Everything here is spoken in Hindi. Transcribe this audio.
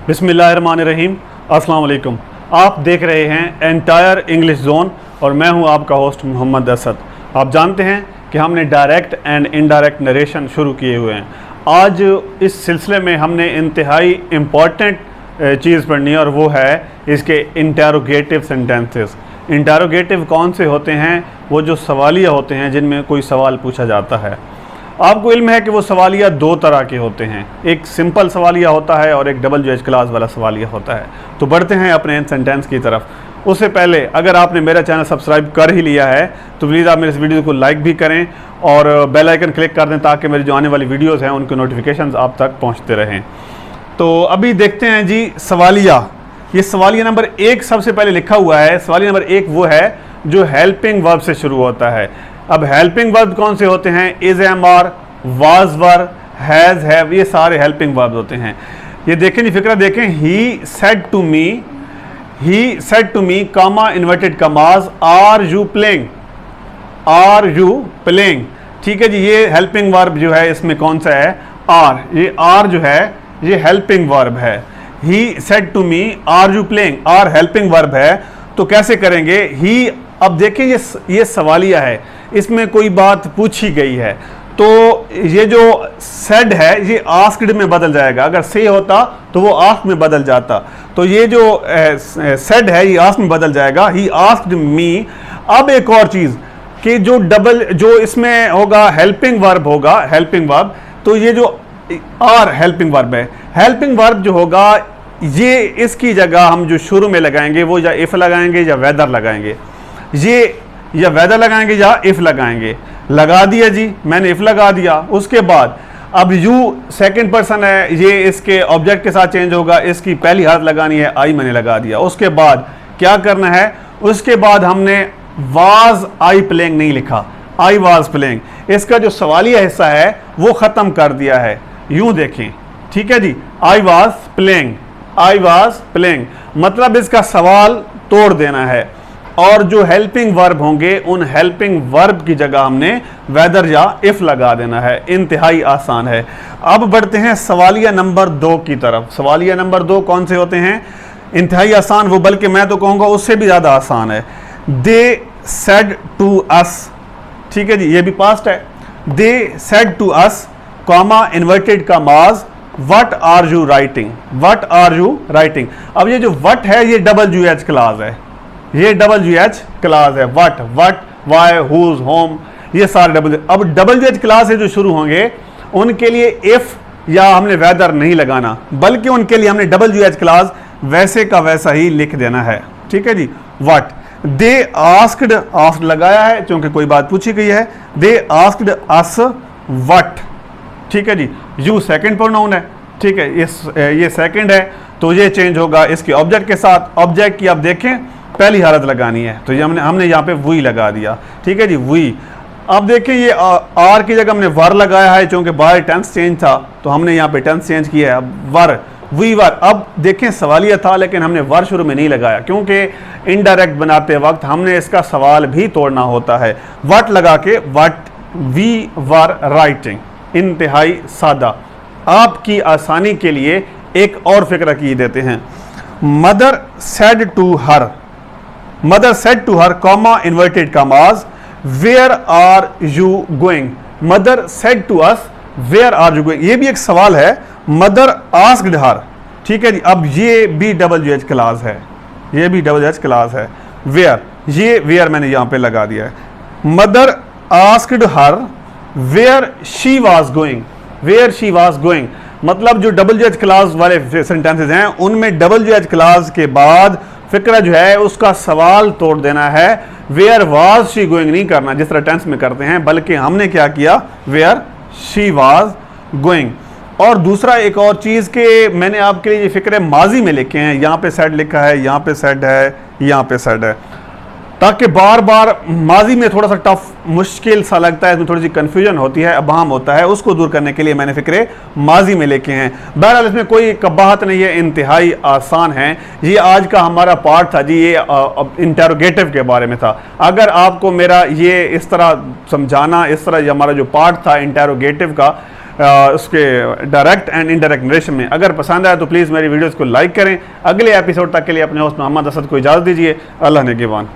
बिस्मिल्लाहिर्रहमानिर्रहीम। अस्सलाम वालेकुम। आप देख रहे हैं एंटायर इंग्लिश जोन और मैं हूं आपका होस्ट मोहम्मद असद। आप जानते हैं कि हमने डायरेक्ट एंड इनडायरेक्ट नरेशन शुरू किए हुए हैं। आज इस सिलसिले में हमने इंतहाई इम्पॉर्टेंट चीज़ पढ़नी है और वो है इसके इंटेरोगेटिव सेंटेंसेस। इंटेरोगेटिव कौन से होते हैं? वो जो सवालिया होते हैं जिनमें कोई सवाल पूछा जाता है। आपको इल्म है कि वो सवालिया दो तरह के होते हैं, एक सिंपल सवालिया होता है और एक WH क्लास वाला सवालिया होता है। तो बढ़ते हैं अपने इन सेंटेंस की तरफ। उससे पहले अगर आपने मेरा चैनल सब्सक्राइब कर ही लिया है तो प्लीज़ आप मेरे इस वीडियो को लाइक भी करें और बेल आइकन क्लिक कर दें ताकि मेरी जो आने वाली वीडियोज़ हैं उनके नोटिफिकेशन आप तक पहुँचते रहें। तो अभी देखते हैं जी सवालिया। ये सवालिया नंबर 1 सबसे पहले लिखा हुआ है। सवालिया नंबर 1 वो है जो हेल्पिंग वर्ब से शुरू होता है। अब हेल्पिंग वर्ब कौन से होते हैं? Is, am, are, was were, has, have, ये सारे हेल्पिंग वर्ब होते हैं। ये देखें जी, फिक्रा देखें। He said to me comma inverted commas, are you playing, are you playing. ठीक है जी, ये हेल्पिंग वर्ब जो है इसमें कौन सा है? आर। ये आर जो है ये हेल्पिंग वर्ब है। He said to me are you playing, are helping verb है। तो कैसे करेंगे? ही, अब देखिए ये सवालिया है, इसमें कोई बात पूछी गई है तो ये जो सेड है ये आस्क्ड में बदल जाएगा। अगर से होता तो वो आस्क में बदल जाता। तो ये जो सेड है ये आस्क में बदल जाएगा। He asked me. अब एक और चीज़ कि जो इसमें होगा हेल्पिंग वर्ब होगा, हेल्पिंग वर्ब। तो ये जो आर हेल्पिंग वर्ब है, हेल्पिंग वर्ब जो होगा ये इसकी जगह हम जो शुरू में लगाएंगे वो या इफ लगाएंगे या वेदर लगाएंगे। ये या वेदर लगाएंगे या इफ लगाएंगे। लगा दिया जी, मैंने इफ लगा दिया। उसके बाद अब यू सेकंड पर्सन है, ये इसके ऑब्जेक्ट के साथ चेंज होगा। इसकी पहली हाथ लगानी है, आई मैंने लगा दिया। उसके बाद क्या करना है? उसके बाद हमने वाज आई प्लेइंग नहीं लिखा, आई वाज प्लेइंग। इसका जो सवालिया हिस्सा है वो ख़त्म कर दिया है। यूं देखें, ठीक है जी, I was playing, I was playing, मतलब इसका सवाल तोड़ देना है। और जो हेल्पिंग वर्ब होंगे उन हेल्पिंग वर्ब की जगह हमने वेदर या इफ लगा देना है। इंतहाई आसान है। अब बढ़ते हैं सवालिया नंबर 2 की तरफ। सवालिया नंबर 2 कौन से होते हैं? इंतहाई आसान, वो बल्कि मैं तो कहूँगा उससे भी ज़्यादा आसान है। दे सेड टू अस, ठीक है जी, ये भी पास्ट है। They said to us comma inverted commas, what are you writing, what are you writing. अब ये जो व्हाट है ये WH क्लास है, ये WH क्लास है। व्हाट, वाई, हुज, होम, ये सारे अब WH क्लास से जो शुरू होंगे उनके लिए इफ या हमने वेदर नहीं लगाना, बल्कि उनके लिए हमने WH क्लास वैसे का वैसा ही लिख देना है। ठीक है जी। व्हाट, दे आस्क्ड, आस्क्ड लगाया है क्योंकि कोई बात पूछी गई है। दे आस्क्ड अस व्हाट, ठीक है जी। यू सेकंड प्रोनाउन है, ठीक है, ये सेकंड है तो ये चेंज होगा इसके ऑब्जेक्ट के साथ। ऑब्जेक्ट की आप देखें पहली हालत लगानी है तो ये हमने यहाँ पे वी लगा दिया, ठीक है जी, वी। अब देखें ये आर की जगह हमने वर लगाया है क्योंकि बाहर टेंस चेंज था तो हमने यहाँ पे टेंस चेंज किया है। अब वर, वी वर। अब देखें सवालिया था लेकिन हमने वर शुरू में नहीं लगाया क्योंकि इनडायरेक्ट बनाते वक्त हमने इसका सवाल भी तोड़ना होता है। व्हाट लगा के व्हाट वी वर राइटिंग। इंतहाई सादा। आपकी आसानी के लिए एक और फिक्र की देते हैं। Mother said to her, mother said to her comma inverted commas, where are you going. Mother said to us where are you going, ये भी एक सवाल है। मदर आस्क्ड हर, ठीक है जी। अब ये भी WH क्लास है, ये भी WH क्लास है। वेयर, ये वेयर मैंने यहां पे लगा दिया है। Mother asked her where she was going, where she was going, मतलब जो WH क्लास वाले सेंटेंसेस हैं उनमें WH क्लास के बाद फिक्रा जो है उसका सवाल तोड़ देना है। वेयर वाज शी गोइंग नहीं करना जिस तरह टेंस में करते हैं, बल्कि हमने क्या किया? Where she was going. और दूसरा एक और चीज़ कि मैंने आपके लिए ये फिक्रे माजी में लिखे हैं। यहाँ पे सेड लिखा है, यहाँ पे सेड है, यहाँ पे सेड है। ताकि बार बार माजी में थोड़ा सा टफ मुश्किल सा लगता है, इसमें थोड़ी सी कन्फ्यूजन होती है, अबहम होता है, उसको दूर करने के लिए मैंने फ़िक्र माजी में लेके हैं। बहरहाल इसमें कोई कबाहत नहीं है, इंतहाई आसान है। ये आज का हमारा पार्ट था जी, ये इंटेरोगेटिव के बारे में था। अगर आपको मेरा ये इस तरह समझाना, इस तरह ये हमारा जो पार्ट था इंटेरोगेटिव का, उसके डायरेक्ट एंड इनडायरेक्ट नरेशन में अगर पसंद आया तो प्लीज़ मेरी वीडियोज़ को लाइक करें। अगले एपिसोड तक के लिए अपने होस्ट मोहम्मद असद को इजाज़त दीजिए। अल्लाह ने गिवान।